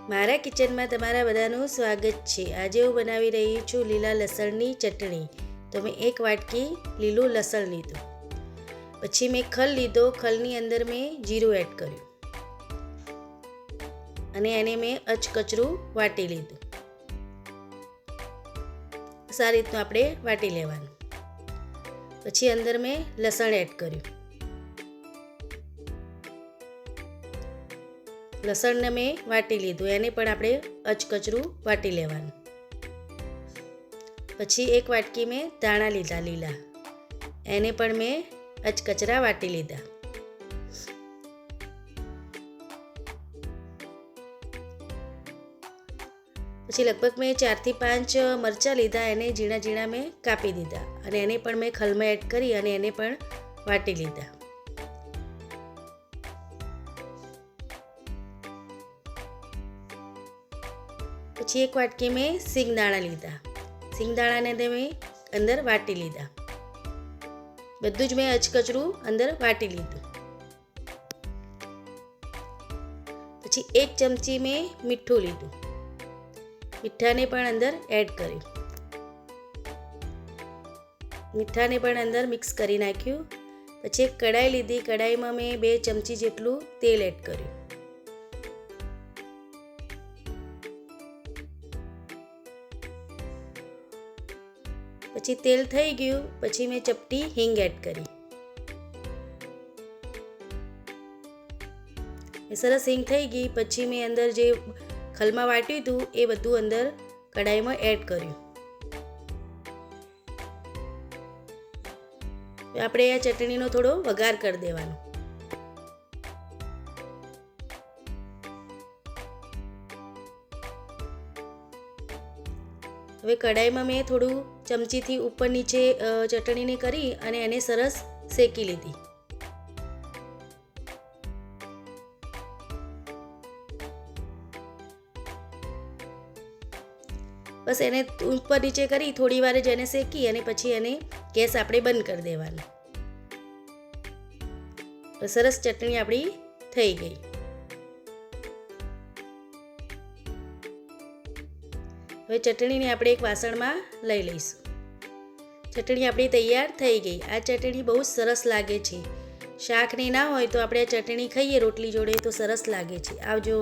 મારા કિચનમાં તમારા બધાનું સ્વાગત છે। આજે હું બનાવી રહી છું લીલા લસણની ચટણી। તો મેં એક વાટકી લીલું લસણ લીધું, પછી મેં ખલ લીધો, ખલની અંદર મેં જીરું એડ કર્યું અને એને મેં અચકચરું વાટી લીધું। સારી રીતનું આપણે વાટી લેવાનું। પછી અંદર મેં લસણ એડ કર્યું, લસણને મેં વાટી લીધું, એને પણ આપણે અચકચરું વાટી લેવાનું। પછી એક વાટકી મેં ધાણા લીધા લીલા, એને પણ મેં અચકચરા વાટી લીધા। પછી લગભગ મેં 4 થી 5 મરચાં લીધા, એને ઝીણા ઝીણા મેં કાપી દીધા અને એને પણ મેં ખલમાં એડ કરી અને એને પણ વાટી લીધા। પછી એક વાટકી મેં સિંગદાણા લીધા, સિંગદાણાને મેં અંદર વાટી લીધા। બધું જ મેં અચકચરું અંદર વાટી લીધું। પછી 1 ચમચી મેં મીઠું લીધું, મીઠાને પણ અંદર એડ કર્યું, મીઠાને પણ અંદર મિક્સ કરી નાખ્યું। પછી એક કઢાઈ લીધી, કઢાઈમાં મેં 2 ચમચી જેટલું તેલ એડ કર્યું। પછી તેલ થઈ ગયું, પછી મેં ચપટી હિંગ એડ કરી। સરસ હિંગ થઈ ગઈ, પછી મેં અંદર જે ખલમાં વાટ્યું હતું એ બધું અંદર કઢાઈમાં એડ કર્યું। આપણે આ ચટણીનો થોડો વઘાર કરી દેવાનો। હવે કઢાઈમાં મેં થોડું ચમચીથી ઉપર નીચે ચટણીને કરી અને એને સરસ શેકી લીધી। બસ એને ઉપર નીચે કરી થોડી વાર જ એને શેકી અને પછી એને ગેસ આપણે બંધ કરી દેવાનો। સરસ ચટણી આપણી થઈ ગઈ। હવે ચટણીને આપણે એક વાસણમાં લઈ લઈશું। ચટણી આપણી તૈયાર થઈ ગઈ। આ ચટણી બહુ સરસ લાગે છે, શાક ને ના હોય તો આપણે આ ચટણી ખાઈએ રોટલી જોડે તો સરસ લાગે છે। આવજો।